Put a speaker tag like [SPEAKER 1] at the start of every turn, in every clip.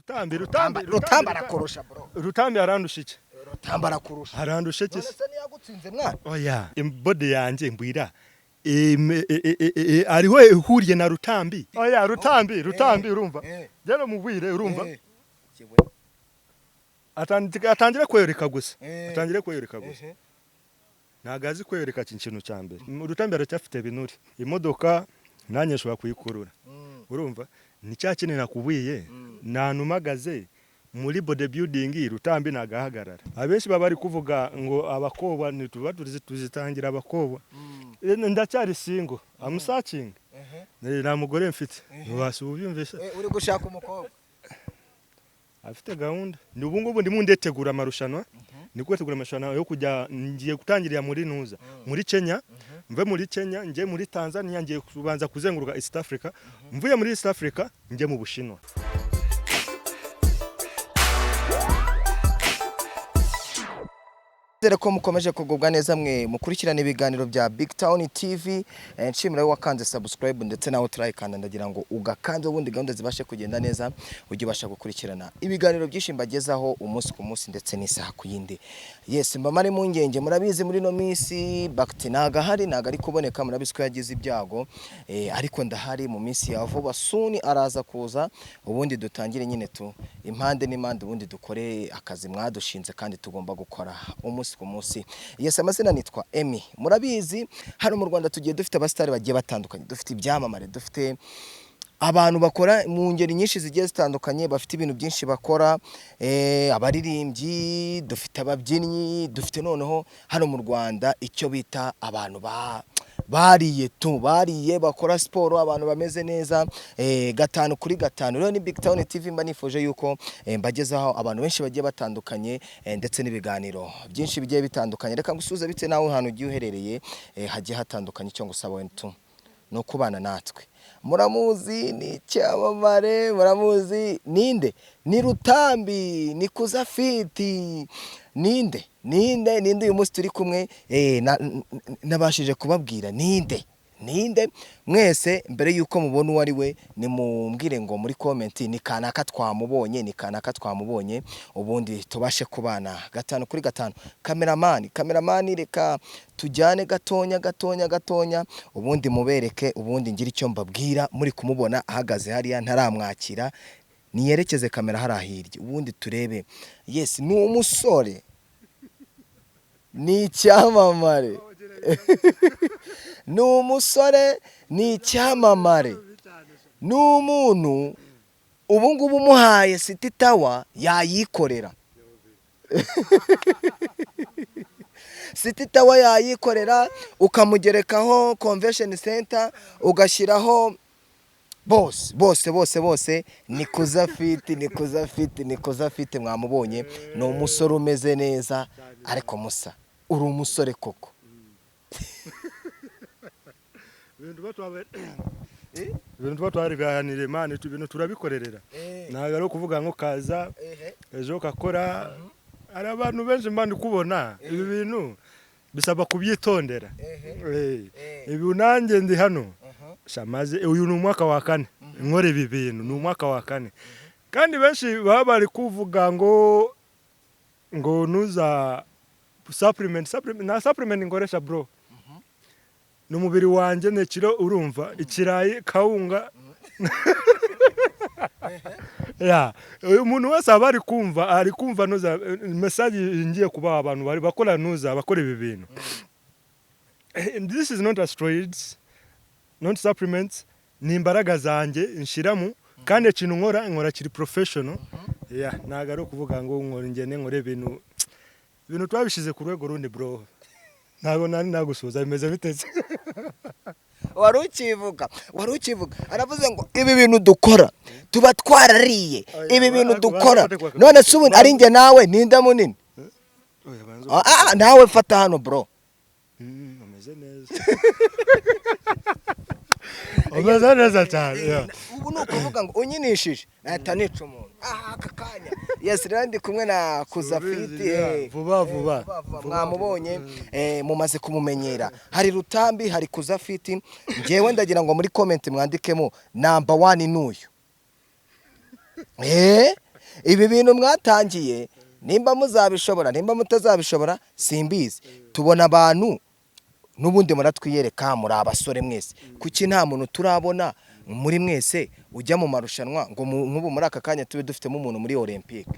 [SPEAKER 1] Rutambi arakurusha bro.
[SPEAKER 2] Rutambi arandusha iki?
[SPEAKER 1] Rutambi arakurusha.
[SPEAKER 2] Arandusha iki?
[SPEAKER 1] None se niyagutsinze mwana?
[SPEAKER 2] Oya, imbode yanjye mbwira. Ariho ihuriye na Rutambi. Oya, Rutambi urumva. Jere mubwire urumva. Atangire kwereka gusa. Nagazi kwereka ikintu cyambere. Rutambi aracyafite binuri. Imodoka nanyeshwa kuyikurura. Urumva? Ni cya kintu nakubwiye. Mpagaze muri bodybuilding Rutambi nagahagarara. Abenshi baba bari kuvuga ngo abakobwa nituba tuzitangira abakobwa. Ndacyari single. I'm searching. Na mugore mfite. Wasubyumvise.
[SPEAKER 1] Uri gushaka umukobwa.
[SPEAKER 2] Afite gahunda. Ni ubungubu ndimo ndetegura amarushanwa. Ni kwetegura amarushanwa yo kujya ngiye gutangirira muri Nuza. Muri Kenya. Mve muri Kenya, nje muri Tanzania, ngiye kubanza kuzenguruka East Africa. Mvuye muri East Africa, nje mu Bushinwa.
[SPEAKER 1] Dere ko mukomeje kugubwa neza mwe mukurikirana ibiganiro bya BigTown TV, nshimira yo wakanze subscribe ndetse nawe turayikanda ndagira ngo ugakanze ubundi gahunda zibashe kugenda neza ujye ubasha gukurikirana ibiganiro byinshi mbagezaho umunsi ku munsi ndetse n'isaha ku yindi. Yes, mbamare mu ngenge murabizi muri no minsi bakti naga hari naga ari kuboneka murabizi ko yagize ibyago ariko ndahari mu minsi ya vuba suni araza kuza ubundi dutangire nyine tu impande n'impande ubundi dukore akazi mwadushinze kandi tugomba gukora ku munsi. Yes, amazina nitwa Emmy. Murabizi hano mu Rwanda tugiye dufite abastari bagiye batandukanye, dufite ibyamamare, dufite abantu bakora mu ngeri nyinshi zigiye zitandukanye, bafite ibintu byinshi bakora, abaririmbyi, dufite ababyinnyi, dufite noneho hano mu Rwanda icyo bita abantu bariye bakora siporo, abantu bameze neza, gatanu kuri gatanu. Rero ni BigTown TV mba nifuje yuko mbagezaho abantu benshi bagiye batandukanye ndetse n'ibiganiro byinshi bigiye bitandukanye. Reka ngusuze bite nawe hano ugiye uherereye hagiye hatandukanye cyo ngusaba wentu no kubana natwe. Muramuzi ni cyamamare, muramuzi ninde? Ni Rutambi, ni Afite. Ninde uyu munsi turi kumwe nabashije kubabwira ninde mwese mbere yuko mubona uwo ari we ni mumbwire ngo muri comment ni kanaka twamubonye ubundi tubashe kubana gatanu kuri gatanu. Cameraman reka tujyane gatonya ubundi mubereke ubundi ngira icyo mbabwira muri kumubona ahagaze hariya ntaramwakira niyerekeze kamera harahirye ubundi turebe. Yes, ni umusore ni cyamamare ni umusore ni cyamamare ni umuntu ubungubu muhaye City Tower yayikorera City Tower yayikorera ukamugerekaho convention center ugashyiraho bose ni Afite mwamubonye ni umusore umeze neza ariko musa uri umusore koko.
[SPEAKER 2] Ibintu batwariganire mane ibintu turabikorerera naga ari kuvuga ngo kaza ejo kakora ari abantu benshi mbandi kubona ibi bintu bisaba kubyitondera ibi nanjye ndi hano shamaze uyu ni umwaka wa 4 nkore ibi bintu ni umwaka wa 4 kandi benshi baba bari kuvuga ngo nuza supplement ngoresha bro. Umubiri wanjye nekiro urumva ikirayi kawunga ya umuntu wese abari kumva nuza message ngiye kuba abantu bari bakora nuza bakora ibi bintu. This is not asteroids, not supplements, ni imbaraga zanjye nshiramu kandi ikintu nkora kiri professional. Ya nagaro kuvuga ngo nkore ibintu twabishize ku rwego rundi bro. Ntago nani nagusuza bimeze biteze.
[SPEAKER 1] Warukivuga aravuze ngo ibi bintu dukora tuba twarariye ibi bintu dukora none subu ari nge nawe ninda munini nawe fata hano bro.
[SPEAKER 2] Ameze neza. Ameze neza cyane.
[SPEAKER 1] Ubu no kuvuga ngo unyinishije ata nica umuntu akakanya. Yes, randi kumwe na Afite
[SPEAKER 2] vuba
[SPEAKER 1] mwamubonye mumaze kumumenyera. Hari Rutambi, hari Afite. Ngewe ndagira ngo muri comment mwandikemo number 1 n'uyu. ibi bintu mwatangiye nimba muzabishobora nimba mutazabishobora simbizi tubona abantu nubundi muratwiyereka muri abasore mwese kuki nta muntu turabona muri mwese ujya mu marushanwa ngo nk'ubu muri aka kanya tube dufitemo umuntu muri Olympique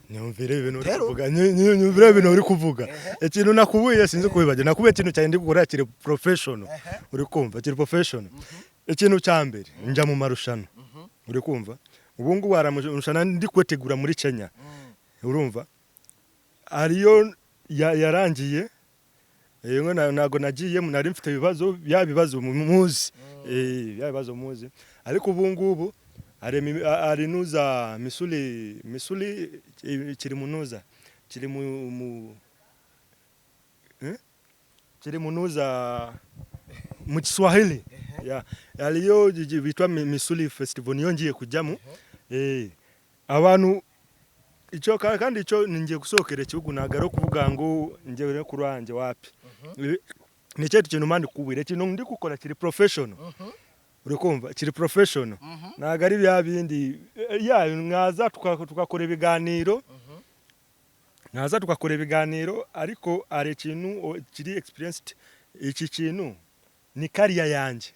[SPEAKER 2] nyumvire ibintu uri kuvuga nyumvire ibintu uri kuvuga ikintu nakubuye sinzi kubibaje nakubuye ikintu cyane ndi gukora kiri professional uri kumva kiri professional ikintu cya mbere njya mu marushanwa uri kumva ubu ngubu aramushana ndi kwetegura muri Kenya urumva ariyo yarangiye yego nago nagiye nari mfite ibibazo bibazo muzi bibazo muzi ariko ubu ngubu ari nuza misuli kiri munuza kiri munuza mu Kiswahili aliyo bitwa misuli festival niyo ngiye kujyamo abantu icyo kandi icyo ningiye gusohokera igihugu nagaro kuvuga ngo ngewe kuranje wapi ni cyo kintu mandi kubwira kintu ndi gukora kiri professional uri kumva kiri professional nagari bya bindi nkaza tukakora ibiganiro ariko ari kintu kiri experienced iki kintu ni kariya yanje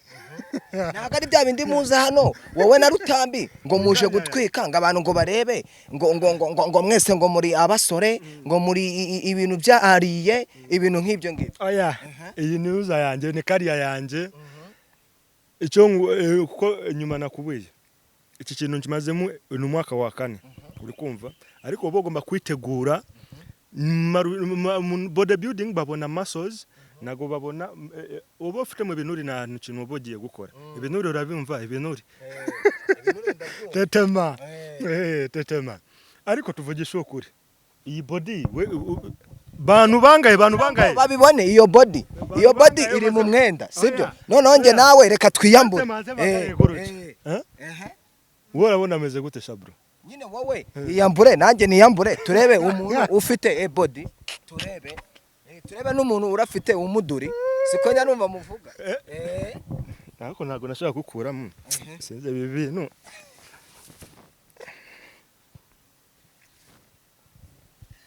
[SPEAKER 1] ntago ari bya bindi muza hano wowe na Rutambi ngo muje gutwika ngo abantu ngo barebe ngo mwese ngo muri abasore ngo muri ibintu byariye ibintu nk'ibyo ngibyo
[SPEAKER 2] oya iyi niuza yanje ni kariya yanje icyo kuko nyuma nakubuye iki kintu kimazemo ni umwaka wa 4 uri kumva ariko bogomba kwitegura bodybuilding babona muscles nago babona ubo ufite mu binuri na kintu bogiye gukora ibinuri urabimva ibinuri tetema ariko tuvugisha ukuri iyi body bantu bangaye
[SPEAKER 1] babibone iyo body iri mu mwenda sibyo none nge nawe reka twiyambure
[SPEAKER 2] urabona ameze gute shabro
[SPEAKER 1] nyine wowe iyambure nanjye niyambure turebe umuntu ufite body turebe n'umuntu urafite umuduri siko nya numva muvuga
[SPEAKER 2] nako nago nashaka gukuramo sinze ibi bintu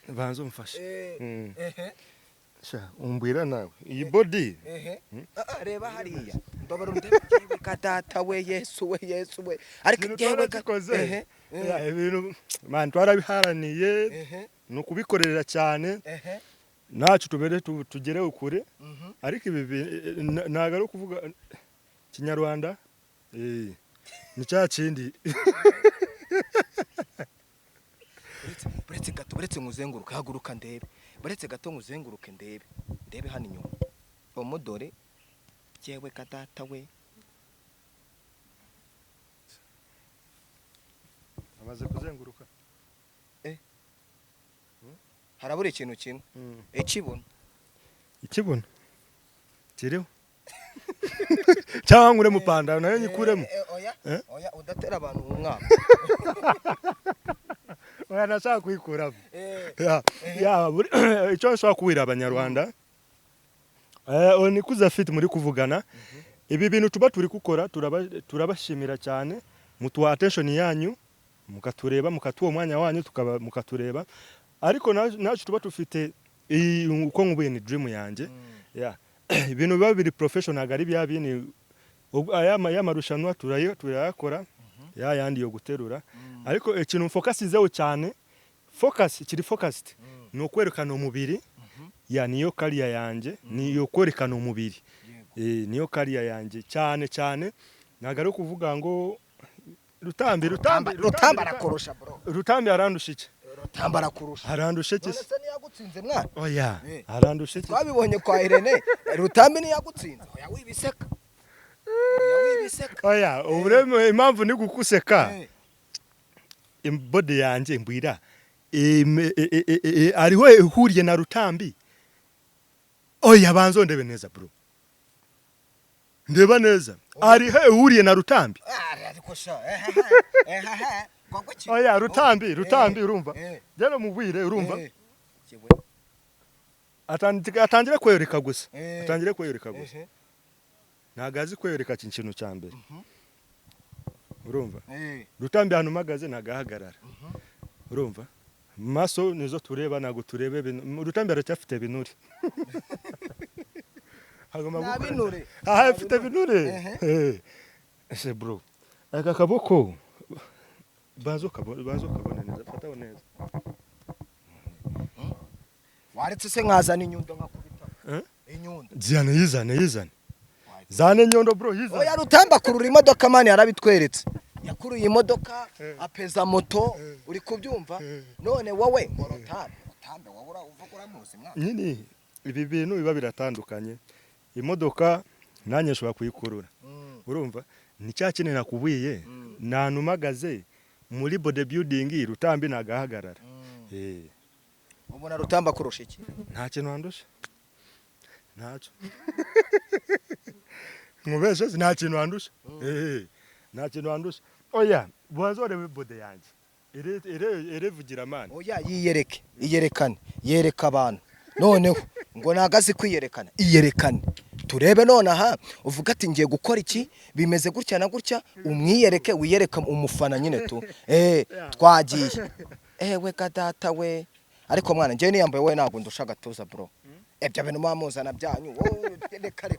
[SPEAKER 2] banzo mfashe sha umbwira nawe iyi body
[SPEAKER 1] reba hariya ndobara ndebe katata we Yesu we ariko jewe
[SPEAKER 2] gakoze ibintu man twarabiharaniye no kubikorera cyane nacu tubere tugere ukure ariko ibi naga ro kuvuga Kinyarwanda ni cya kindi
[SPEAKER 1] buretse nguzenguruka haguruka ndebe buretse gato nguzenguruke ndebe hano inyuma umudore jewe katata we
[SPEAKER 2] amaze kuzenguruka
[SPEAKER 1] harabura ikintu kimwe
[SPEAKER 2] ikibona kiriho cyangwa ngure mupanda nayo nyikuremo
[SPEAKER 1] oya udatera abantu umwaka
[SPEAKER 2] oya nashaka kwikuramo icyo nshaka kuwira abanyarwanda nikuze Afite muri kuvugana ibi bintu tuba turi gukora turabashimira cyane mutuwa attention yanyu mukatureba mukatuwa mwanya wanyu mukatureba ariko nacu tuba tufite uko ngubuye ni dream yanjye ibintu biba biri professional gari bya bini aya marushanwa turayakora yandi yo guterura ariko ikintu focus izeho cyane kiri focused ni ukwerekana umubiri niyo kariya yanjye niyo kwerekana umubiri niyo kariya yanjye cyane nagaro kuvuga ngo Rutambi
[SPEAKER 1] arakurusha bro
[SPEAKER 2] Rutambi arandusha iki
[SPEAKER 1] Rutambara kurusha
[SPEAKER 2] arandusha iki
[SPEAKER 1] se niyagutsinze mwana
[SPEAKER 2] oya arandusha iki
[SPEAKER 1] twabibonye kwa Irene Rutambi niyagutsinze oya wibiseka
[SPEAKER 2] oya ubureme impamvu ni gukuseka imbode yanjye mbwira ariho ihuriye na Rutambi oya banzo ndebe neza bro ndeba neza ariho ihuriye na Rutambi
[SPEAKER 1] ariko sha
[SPEAKER 2] oya Rutambi urumva jana mubwire urumva atangire kwereka gusa nagazi kwereka ikintu cya mbere urumva Rutambi hano mpagaze nagahagarara urumva maso nizo tureba nago turebe Rutambi aracyafite binure
[SPEAKER 1] nta binure
[SPEAKER 2] afite binure ese bro aka kaboko bazo kabona neza fataho neza
[SPEAKER 1] waretse se nkazana inyundo nkakubita inyundo
[SPEAKER 2] yizane zane inyundo bro yizane
[SPEAKER 1] oya Rutamba kurura imodoka mani yarabitweretse yakuruye imodoka apeza moto uri kubyumva none wowe Rutambe wabura uvuga uramuzi mwana
[SPEAKER 2] nyine ibi bintu biba biratandukanye imodoka nanye shobora kuyikurura urumva ni cya kintu nakubwiye nanu mpagaze muri bodybuilding Rutambi nagahagarara
[SPEAKER 1] ubona Rutamba kurusha iki
[SPEAKER 2] nta kintu andusha ntacyo mubeshe nta kintu andusha nta kintu andusha oya bwazore wibode yanjye ere vugira man
[SPEAKER 1] oya iyerekane yereka abantu noneho ngo nagazi kwiyerekana iyerekane turebe none aha uvuga ati ngiye gukora iki bimeze gutya na gutya umwiyereke wiyereka umufana nyine tu twagiye we gadata we ariko mwana ngiye niyambaye we nago ndusha gatuza bro ebyo bintu mamuzana byanyu wowe reka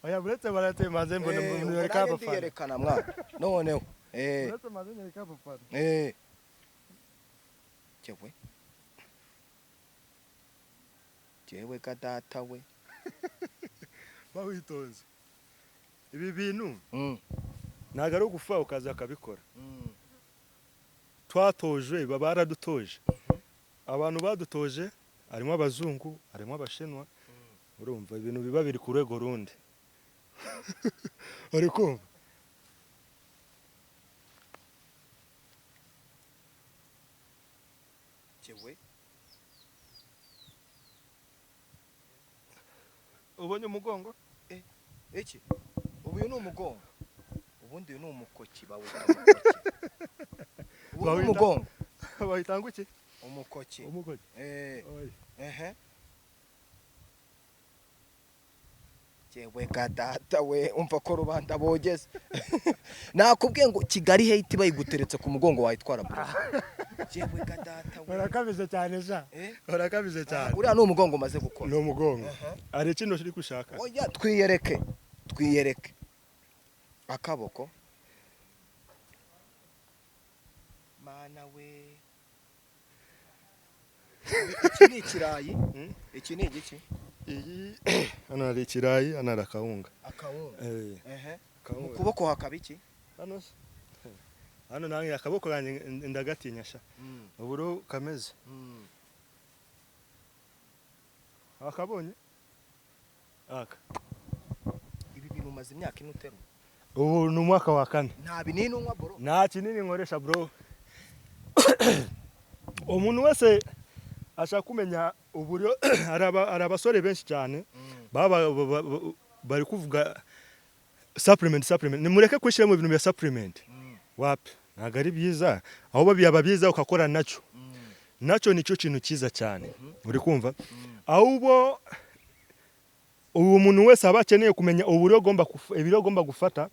[SPEAKER 2] oya buretse barate maze mbone umuntu yereka abafana
[SPEAKER 1] yerekana mwana noneho
[SPEAKER 2] buretse maze yereka abafana
[SPEAKER 1] jewe gadata we
[SPEAKER 2] bawitonze ibi bintu nagaro gufa ukaza akabikora twatoje babaradutoje abantu badutoje harimo abazungu harimo abashenwa urumva ibintu biba biri ku rwego rundi ariko
[SPEAKER 1] jewe
[SPEAKER 2] ubonye umugongo
[SPEAKER 1] iki ubu ni umugongo ubundi ni umukoki bawita ubu umugongo
[SPEAKER 2] bahitanga iki
[SPEAKER 1] umukoki jewe gadata we umva ko rubanda bogeze nakubwiye ngo Kigali hate bayiguteretse ku mugongo wayitwara bro jewe gadata we
[SPEAKER 2] urakabize cyane ja urakabize cyane
[SPEAKER 1] uriya ni umugongo umaze gukora
[SPEAKER 2] ni umugongo ari kino kiri gushaka
[SPEAKER 1] oya twiyereke akaboko mana we iki ni ikirayi iki ni igiki
[SPEAKER 2] iyi hano hari ikirayi hano hari akawunga
[SPEAKER 1] mu kuboko hakaba iki
[SPEAKER 2] hano nange akaboko kanjye ndagatinya sha uburo kameze akabonye aka
[SPEAKER 1] ibi bintu umaze imyaka ine utera
[SPEAKER 2] ubu ni umwaka wa 4
[SPEAKER 1] nta binini unywa bro
[SPEAKER 2] nta kinini nkoresha bro umuntu wese ashaka kumenya uburyo ari abasore benshi cyane bari kuvuga supplement nimureke kwishira mu bintu bya supplement wapi ntago ari byiza aho babyaba byiza ukakora nacyo nicyo kintu cyiza cyane uri kumva ahubwo uwo muntu wese abakeneye kumenya uburyo agomba gufata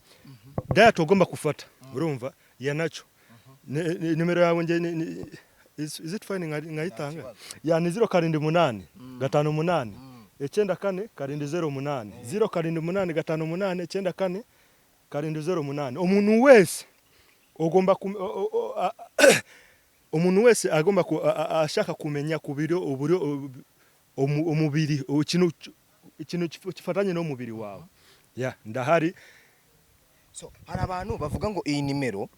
[SPEAKER 2] diet agomba gufata urumva ya nacyo nimero yawe nge is it fine nkayitanga ya ni 078 58 94 08 078 58 umuntu wese ugomba umuntu wese agomba ashaka kumenya kubiro uburyo umubiri ikintu kifatanye no mubiri wawe ya ndahari
[SPEAKER 1] so hari abantu bavuga ngo iyi nimero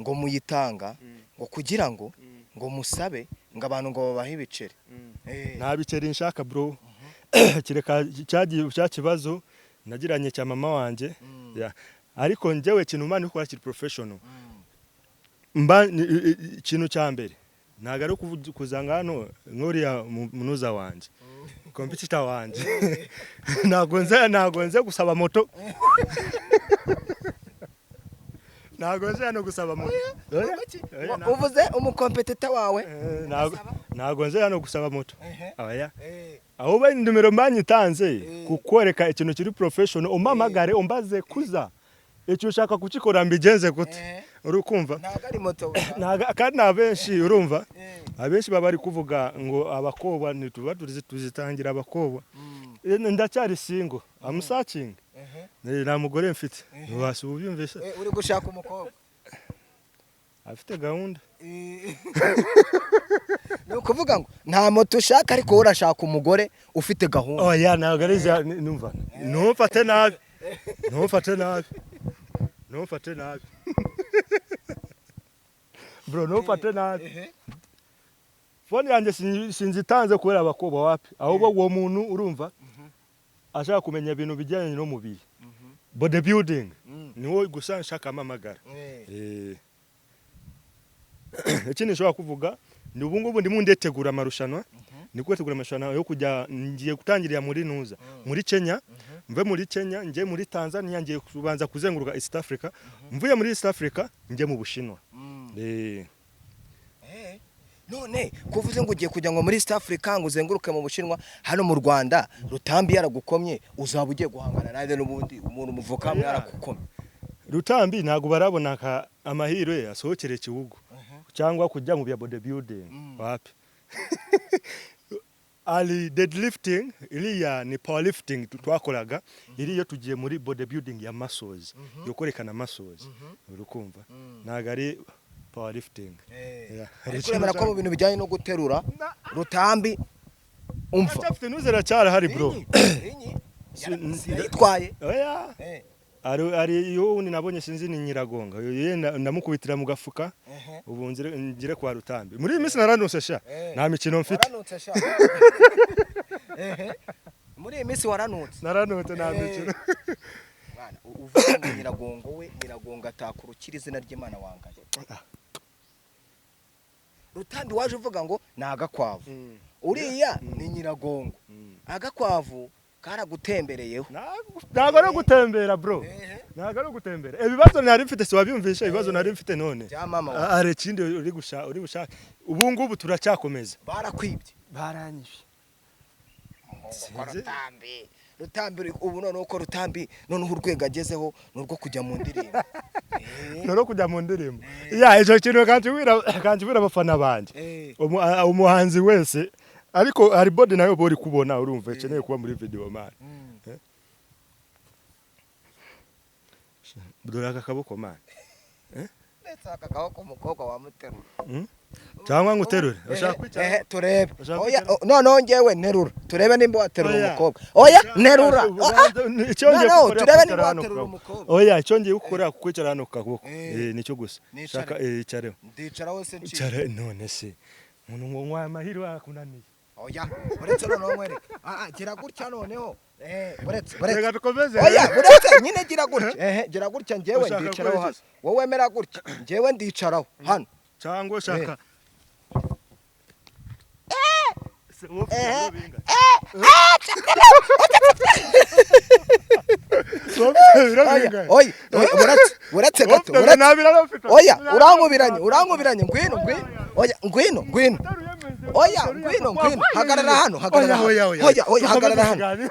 [SPEAKER 1] ngo muyitanga ngo kugira ngo musabe ngo abantu ngo babahe ibiceri
[SPEAKER 2] nta biceri nshaka bro kireka cya kibazo nagiranye cya mama wanje ya ariko njyewe kintu mani ukora kiri professional mba ikintu cya mbere ntago ari kuzanga hano nkuriya munuza wanje competitor wanje ntago nze gusaba moto ntago nze hano gusaba moto
[SPEAKER 1] uvuze umukompetitor wawe
[SPEAKER 2] ntago nze hano gusaba moto oya aho ba numero mbanyitanze kukwereka ikintu kiri professional umpamagare umbaze kuza icyo ushaka kukikora mbigenze gute urukumva
[SPEAKER 1] ntago ari moto
[SPEAKER 2] kandi nabenshi urumva abenshi baba bari kuvuga ngo abakobwa ntituba tuzitangira abakobwa ndacyari single I'm searching nta mugore mfite wasi ubyumvise
[SPEAKER 1] uri gushaka umukobwa
[SPEAKER 2] afite gahunda
[SPEAKER 1] no kuvuga ngo nta moto ushaka ariko urashaka umugore ufite gahunda
[SPEAKER 2] oya ntago ari numva ntufate nabi bro ntufate nabi phone yanjye sinzitanze kubera abakobwa wapi ahubwo uwo muntu urumva ashaka kumenya ibintu bijyanye no mubiri bodybuilding niwo gusa nshaka amamagara ikindi nshobora kuvuga ni ubu ngubu ndimo ndetegura amarushanwa ni kwetegura amarushanwa yo kujya ngiye gutangirira muri Nuza muri Kenya mve muri Kenya ngiye muri Tanzania ngiye kubanza kuzenguruka East Africa mvuye muri East Africa ngiye mu Bushinwa
[SPEAKER 1] none kuvuze ngo ugiye kujya ngo muri East Africa ngo uzenguruke mu Bushinwa hano mu Rwanda Rutambi yaragukomye uzaba ugiye guhangana nawe n'ubundi umuntu muvuka yaragukomye
[SPEAKER 2] Rutambi ntago barabona amahirwe asohokere ikibugo cyangwa kujya mu bya bodybuilding wapi ali deadlifting iliya ni powerlifting twakoraga iriyo tugiye muri bodybuilding ya muscles yo korekana muscles urukumva ntago ari powerlifting
[SPEAKER 1] ariko ko mu bintu bijyanye no guterura Rutambi umva
[SPEAKER 2] afite nuzera cyara hari bro
[SPEAKER 1] yitwaye
[SPEAKER 2] oya ari yo nabonye sinzi ni nyiragonga ndamukubitira mu gafuka ubu ngire kwa Rutambi muri iyi minsi naranutse sha nta mikino mfite
[SPEAKER 1] muri iyi minsi waranutse
[SPEAKER 2] naranutse nta mikino
[SPEAKER 1] bana uvuga ngo nyiragongo we nyiragonga atakurukira izina ry'Imana wangaye Rutambi waje uvuga ngo nagakwavu uriya ni nyiragongo agakwavu karagutembereyeho
[SPEAKER 2] ntago ari gutembera bro ntago ari gutembera ibibazo nari mfite si wabyumvisha ibibazo nari mfite none are kindi uri gushaka ubu ngubu turacyakomeza
[SPEAKER 1] barakwibye
[SPEAKER 2] baranyishe
[SPEAKER 1] Rutambi ubu none uko Rutambi none urwego agezeho nurwo kujya mu ndirimbo
[SPEAKER 2] none kujya mu ndirimbo ya icyo kintu kanjibira abafana banje umuhanzi wese ariko hari body nayo bori kubona urumva ceneye kuba muri video man budura kakaboko man
[SPEAKER 1] ndetse akakaboko umukobwa wa muterura
[SPEAKER 2] cyangwa nguterure ushaka kwicara
[SPEAKER 1] turebe oya none ngewe nterura turebe nimba waterura umukobwa oya nterura turebe nimba waterura umukobwa
[SPEAKER 2] oya icyo ngiye gukora kwicara hano kakaboko nicyo gusa shaka icareho
[SPEAKER 1] ndicara wose
[SPEAKER 2] ncare none se umuntu ngo nkwa amahirwe akunaniye
[SPEAKER 1] oya uretse none mwereka gira gutya noneho uretse
[SPEAKER 2] reka dukomeze
[SPEAKER 1] oya uretse nyine gira gutya gira gutya ngewe ndicaraho hano wowe mera gutya ngewe ndicaraho hano
[SPEAKER 2] cyangwa shaka
[SPEAKER 1] uretse gato oya urankubiranye ngwino oya ngwino oya ngwino hagarara hano hagarara hano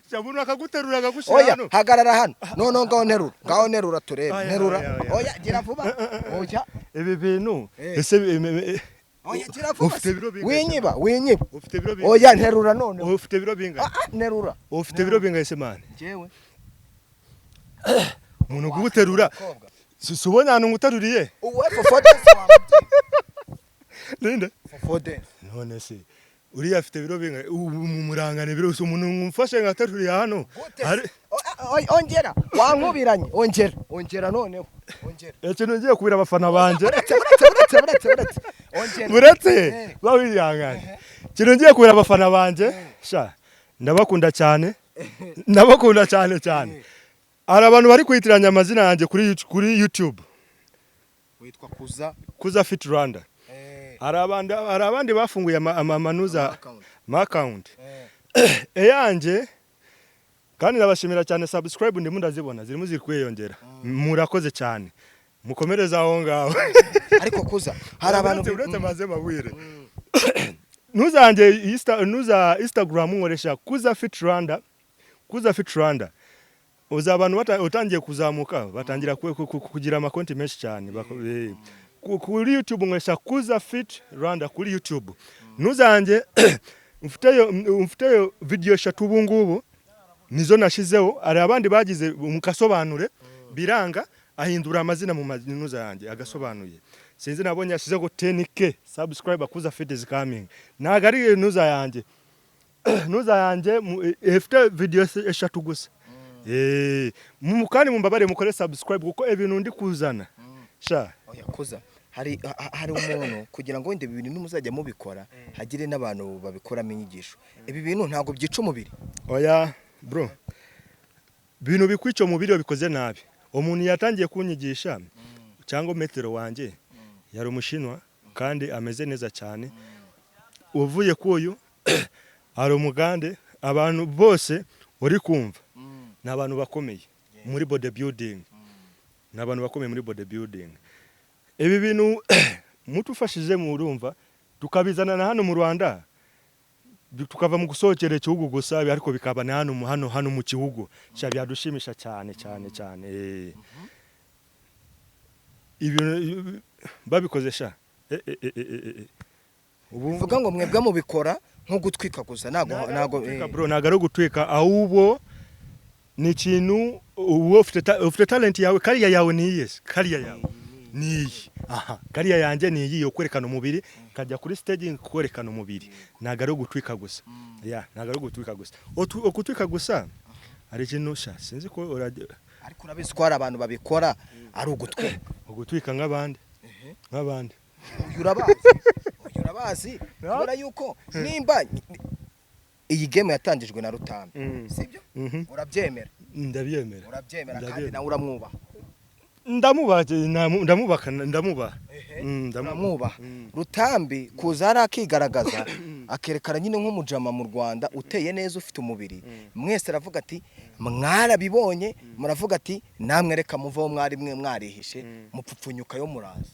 [SPEAKER 2] Chabunu akaguterura akagushira hano
[SPEAKER 1] oya hagarara hano none ngaho nterura turebe nterura oya gira vuba oya
[SPEAKER 2] ibi bintu ese
[SPEAKER 1] oya gira vuba winyiba
[SPEAKER 2] ufite biro
[SPEAKER 1] oya nterura none
[SPEAKER 2] ufite biro binga
[SPEAKER 1] nterura
[SPEAKER 2] ufite biro binga ese man
[SPEAKER 1] jewe
[SPEAKER 2] umuntu guterura subona hano nguteruriye
[SPEAKER 1] uwe fofodesi
[SPEAKER 2] ninde
[SPEAKER 1] fofodesi
[SPEAKER 2] none se uri afite biro binga umurangane biro umuntu ngumfashe ngateruriye hano
[SPEAKER 1] ongera wankubiranye ongera noneho ongera
[SPEAKER 2] ikintu ngiye kubira abafana banje
[SPEAKER 1] ongera
[SPEAKER 2] buretse bawiyanganye ikintu ngiye kubira abafana banje sha ndabakunda cyane cyane hari abantu bari kwitiranya amazina yanjye kuri YouTube
[SPEAKER 1] witwa
[SPEAKER 2] Kuza Fit Rwanda hari abandi bafunguye amanuza account yanjye kandi nabashimira cyane subscribe ndimo ndazibona zirimo zirkwiyongera murakoze cyane mukomereza aho ngaho
[SPEAKER 1] ariko Kuza hari abantu
[SPEAKER 2] uretse maze mabwire nuza Instagram nkoresha Kuza Fit Rwanda uza abantu utangiye kuzamuka batangira kugira amakonti menshi cyane kuri YouTube nkoresha Kuza Fit Rwanda kuri YouTube nuzange mfiteyo video eshatu ubu ngubu nizo nashizeho ari abandi bagize mukasobanure biranga ahindura amazina mu mazinuza yanjye agasobanuye sinzi nabonye yashizeho 10k subscriber Kuza Fit is coming nagari nuza yanjye ifite video eshatu gusa mukani mumbabare mukore subscribe kuko ibintu ndi kuzana sha
[SPEAKER 1] oya Kuza hari umuntu kugira ngo wende ibintu nimuzajya mubikora hagire n'abantu babikoramo inyigisho ibi bintu ntago byica umubiri
[SPEAKER 2] oya bro bintu bikwica umubiri bikoze nabi umuntu yatangiye kunyigisha cyangwa metero wanje yari umushinwa kandi ameze neza cyane uvuye kuyu ari umugande abantu bose uri kumva n'abantu bakomeye muri bodybuilding n'abantu bakomeye muri bodybuilding ibi bintu mutufashije mu urumva tukabizana na hano mu Rwanda tukava mu gusokera igihugu gusa ariko bikaba na hano mu gihugu cyabadushimisha cyane ibintu babikoze sha
[SPEAKER 1] uvuga ngo mwebwe mubikora nko gutwika gusa nago
[SPEAKER 2] bro nagaro gutwika ahubwo ni kintu ufite talent yawe kariya yawe ni yes kariya yawe ni kariya yanjye ni iyi yo kwerekana umubiri kajya kuri stage kwerekana umubiri nagaro gutwika gusa nagaro gutwika gusa okutwika gusa ari kintu sha sinzi ko
[SPEAKER 1] ariko urabizi ko hari abantu babikora ari
[SPEAKER 2] ugutwika nk'abandi
[SPEAKER 1] urabazi kubera yuko nimba iyi game yatangijwe na Rutambi sibyo urabyemera urabyemera kandi nawe uramwubaha ndamubaha Rutambi kuza ari akigaragaza akerekana nyine nk'umujama mu Rwanda uteye neza ufite umubiri mwese aravuga ati mwarabibonye muravuga ati namwe reka muvaho mwari mwe mwarihishe mupfupfunyuka yo muraza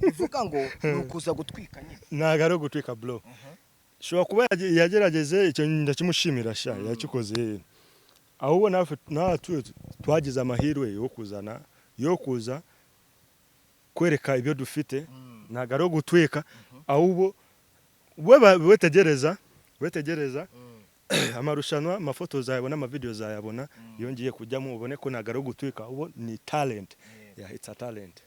[SPEAKER 1] bivuga ngo nukuza gutwika nyine
[SPEAKER 2] nagaro gutwika bro shobora kuba yagerageze icyo ndakimushimira sha yakikoze ahubwo natwe twagize amahirwe yo kuza kwereka ibyo dufite nagaro gutwika ahubwo wetegereza amarushanwa amafoto zayabona amavideo zayabona yongiye kujyamo ubone ko nagaro gutwika ahubwo ni talent it's a talent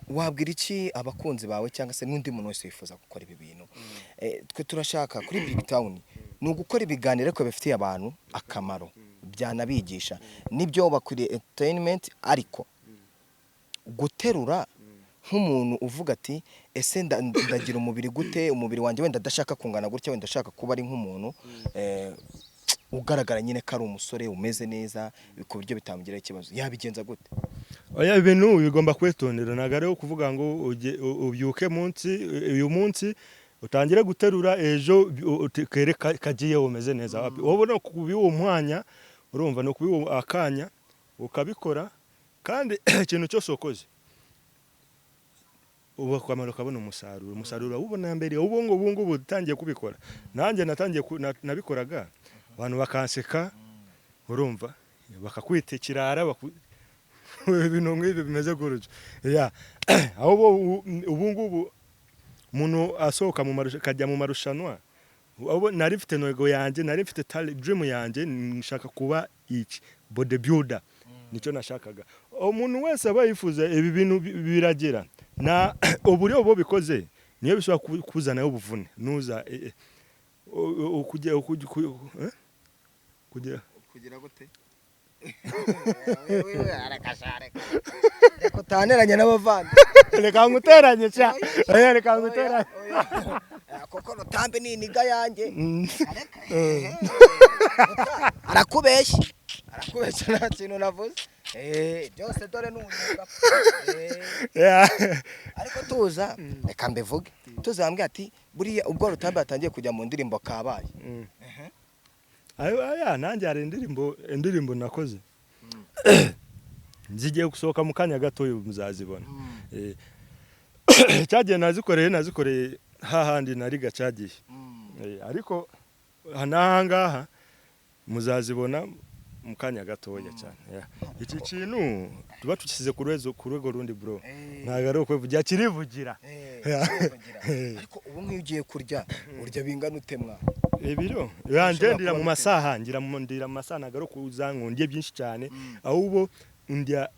[SPEAKER 1] wabwira iki abakunzi bawe cyangwa se n'undi muntu wese wifuza gukora ibi bintu twe turashaka kuri BigTown ni ugukora ibiganiro ko bifitiye abantu akamaro byanabigisha nibyo bakwiriye entertainment ariko guterura nk'umuntu uvuga ati ese ndagira umubiri gute umubiri wanjye wenda ndashaka kungana gutya wenda ndashaka kuba ari nk'umuntu ugaragara nyine ko ari umusore umeze neza ku buryo bitamugiraho ikibazo yabigenza gute
[SPEAKER 2] oya ibintu bigomba kwitondera nagare kuvuga ngo ubyuke uyu munsi utangire guterura ejo kere kagiye umeze neza wabona kubi uwo mwanya urumva no kubi akanya ukabikora kandi ikintu cyose ukoze uba kwamara kabona umusaruro ubona mbere ubungu butangiye kubikora nanjye natangiye nabikoraga abantu bakanseka urumva bakakwita kirara ibintu nk'ibi bimeze gutyo ahubwo ubungubu umuntu asohoka kajya mu marushanwa nari mfite ntego yanjye nari mfite dream yanjye nshaka kuba bodybuilder nicyo nashakaga umuntu wese aba yifuza ibi bintu biragira na uburyo bo bikoze niyo bishobora kuzana ubuvune nuza kugira
[SPEAKER 1] gute arakashare ko taneranye n'abavandi
[SPEAKER 2] reka nguteranye cha reka nguteranye
[SPEAKER 1] koko Rutambi ni niga yanjye arakubeshya nta kintu navuze byose dore n'umuga ariko tuza reka mbivuge tuzambwe ati buriya ubwo Rutambi atangiye kujya mu ndirimbo kabaye
[SPEAKER 2] nanjye hari indirimbo nakoze zigiye gusohoka mu kanya gato muzazibona cyagiye nazikoreye hahandi nari gacagiye ariko nahangaha muzazibona mukanya gatoya cyane iki kintu tuba tukisize ku rwego rundi bro ntago ari ukwivugira kirivugira
[SPEAKER 1] ariko ubu nk'iyo kurya urya bingana utemwa
[SPEAKER 2] ibiro yandendira mu masaha ngira mu masaha nagaro kuza nkundye byinshi cyane ahubwo ndya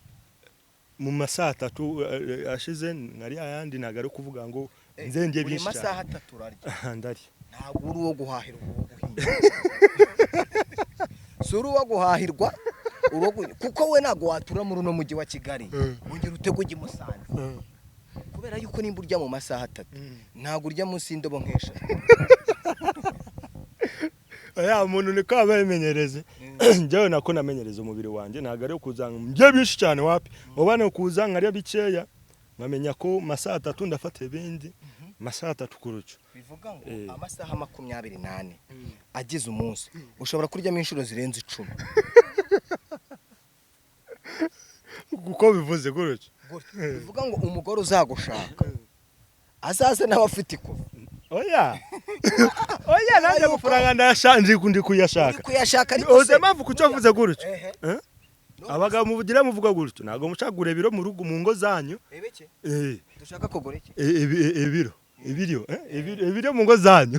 [SPEAKER 2] mu masaha 3 ashize ngari ayandi nagaro kuvuga ngo nzendye byinshi cyane
[SPEAKER 1] masaha 3 urarya
[SPEAKER 2] ndari
[SPEAKER 1] ntago uri wo guhahira suru wo guhahirwa kuko we nago watura muri no mujyi wa Kigali ungera utego gimusanze kubera yuko nimba urya mu masaha 3 ntago urya munsi y'indobo nkesha
[SPEAKER 2] aya muntu niko abemenyereze njyewe nako namenyereza umubiri wanje ntago ari kuzanga mbye byinshi cyane wapi ubane kuzanga ari bikeya nkamenya ko masaha 3 ndafata ibindi masaha 3 kurucu
[SPEAKER 1] bivuga ngo amasaha 28 agize umunsi ushobora kuryamo inshuro zirenze 10
[SPEAKER 2] kuko bivuze kurucu
[SPEAKER 1] bivuga ngo umugore uzagushaka azaze nawe afite ikuva
[SPEAKER 2] oya nanjye amafaranga ndashanje kundi kuyashaka oze mpamvu kucyo vuze gurucu abagabo muvugira muvuga gurucu nago mucagura ibiro mu rugo mu ngo zanyu
[SPEAKER 1] ebeke dushaka kugura iki
[SPEAKER 2] ibiro mu ngo zanyu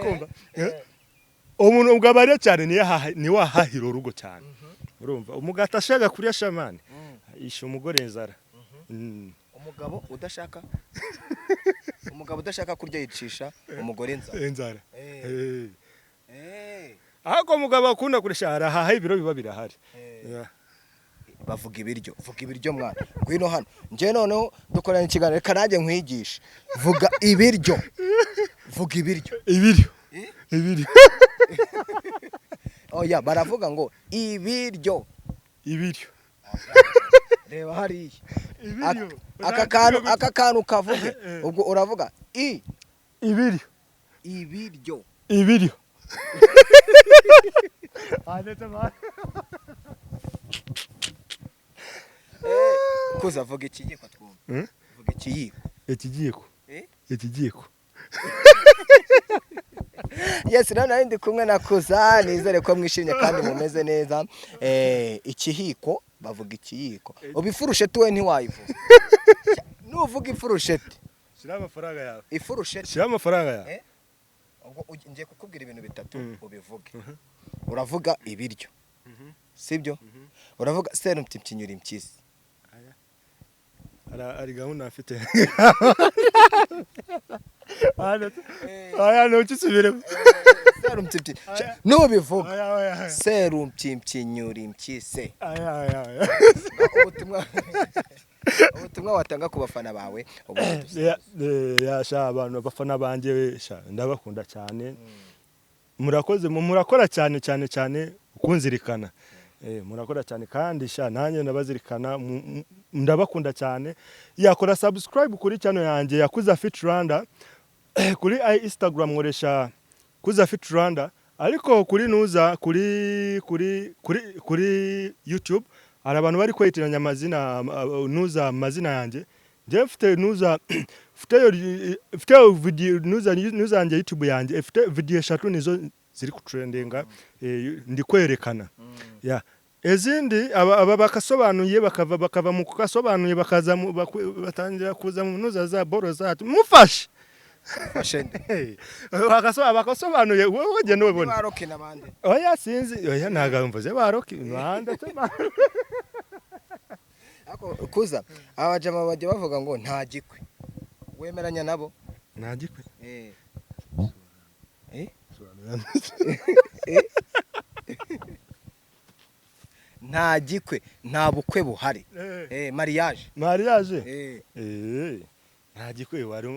[SPEAKER 2] kumva umuntu ugabare cyane ni wahahira urugo cyane urumva umugata ashaka kuri shamane isha umugore nzara
[SPEAKER 1] umugabo udashaka kurya yicisha umugore
[SPEAKER 2] nzara ahako umugabo akunda kuresha arahaha ibiro biba birahari
[SPEAKER 1] bavuga ibiryo mwana ngwino hano nje noneho dukorana ikiganiro kanange nkwigisha vuga ibiryo oya baravuga ngo ibiryo reba hariya aka kantu kavuge ubwo uravuga ibiryo kuza vuga ikiyiko twumva vuga
[SPEAKER 2] ikiyiko
[SPEAKER 1] yes none ndi kumwe na Kuza nizere ko mwishimye kandi mumeze neza ikihiko bavuga ikiyiko ubifurusheti we ntiwayivuga nuvuga ifurusheti
[SPEAKER 2] shira amafaranga yawe
[SPEAKER 1] ifurusheti
[SPEAKER 2] shira amafaranga yawe
[SPEAKER 1] ubwo ngiye kukubwira ibintu bitatu ubivuge uravuga ibiryo sibyo uravuga serum tinyura impyisi
[SPEAKER 2] ari gahunda afite aya no kisubire
[SPEAKER 1] serum nubivuga serum tinyura impyisi ubutumwa watanga ku bafana bawe
[SPEAKER 2] yasha abantu bafana banje ndabakunda cyane murakora cyane ukunzirikana murakora cyane kandi nanjye ndabazirikana ndabakunda cyane yakora subscribe kuri channel yanjye yakuza Afite Rwanda kuri Instagram nkoresha kuza Afite Rwanda ariko kuri nuza kuri YouTube hari abantu bari kwetiranya amazina nuza amazina yanjye je mfite nuza mfite video nuza yanjye YouTube yanjye mfite video 3 nizo ziri kutrendinga ndi kwerekana ezindi aba bakasobanuye bakava mu kukasobanuye bakaza batangira kuza mu nuza za boro zacu mufashe bakasobanuye wowe je no bona
[SPEAKER 1] baroke nabande
[SPEAKER 2] oya sinzi oya nagamvuze baroke nanda
[SPEAKER 1] ako Kuza abajama bajye bavuga ngo nta gikwe wemeranya nabo
[SPEAKER 2] nta gikwe
[SPEAKER 1] nta gikwe nta bukwe buhari mariage
[SPEAKER 2] nta gikwe wari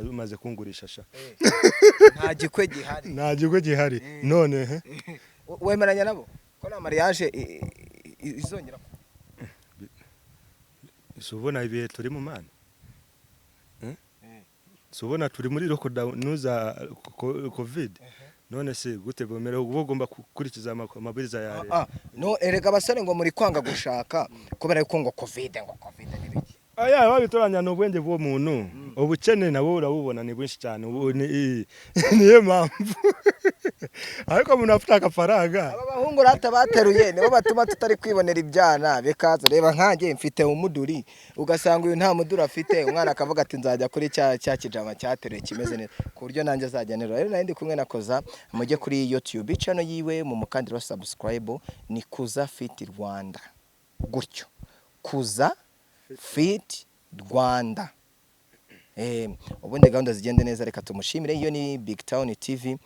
[SPEAKER 2] umaze kungurisha sha
[SPEAKER 1] nta gikwe gihari
[SPEAKER 2] none
[SPEAKER 1] wemeranya nabo ko na mariage izongera
[SPEAKER 2] subona ibihe turi mu mana subona turi muri lockdown nuza covid none se gute bomera ugomba gukurikiza amabiriza ya
[SPEAKER 1] no erega basare ngo muri kwanga gushaka kubera yuko ngo covid n'ibiki
[SPEAKER 2] aya babitoranya n'ubwenge bwo muntu ubukene nabo urabubona ni bwinshi cyane niyo mpamvu ariko umuntu afite agafaranga
[SPEAKER 1] aba bahungu rata bateruye nibo batuma tutari kwibonera ibyana bikaza reba nkanjye mfite umuduri ugasanga uyu nta muduri afite umwana akavuga ati nzajya kuri cya kijama cyateruye kimeze neza ku buryo nanjye azajya nero rero nari ndi kumwe na Koza mujye kuri YouTube channel yiwe mu mukandiro subscribe ni Koza Fit Rwanda gutyo Koza Fit Rwanda ubundi gahunda zigende neza reka tumushimire iyo ni BigTown TV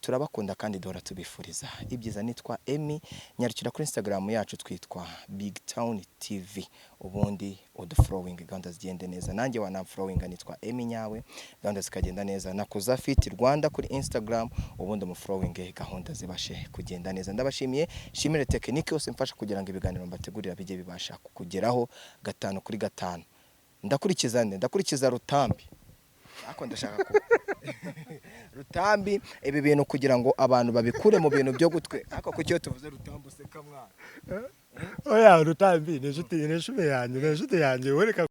[SPEAKER 1] turabakunda kandi dora tubifuriza ibyiza nitwa Emmy nyarukira kuri Instagram yacu twitwa BigTown TV ubundi following gahunda zigende neza nanjye wana following nitwa Emmy nyawe gahunda zikagenda neza Nakoze Fit Rwanda kuri Instagram ubundi mu following gahunda zibashe kugenda neza ndabashimiye shimire tekinike yose mfasha kugira ngo ibiganiro mbategurira bijye bibasha kugeraho 5 kuri 5 ndakurikiza Rutambi ako ndashaka ko Rutambi ibi bintu kugira ngo abantu babikure mu bintu byo gutwe ako kucyo tuvuze Rutambi useka mwana
[SPEAKER 2] oya Rutambi ni inshuti yanjye wereka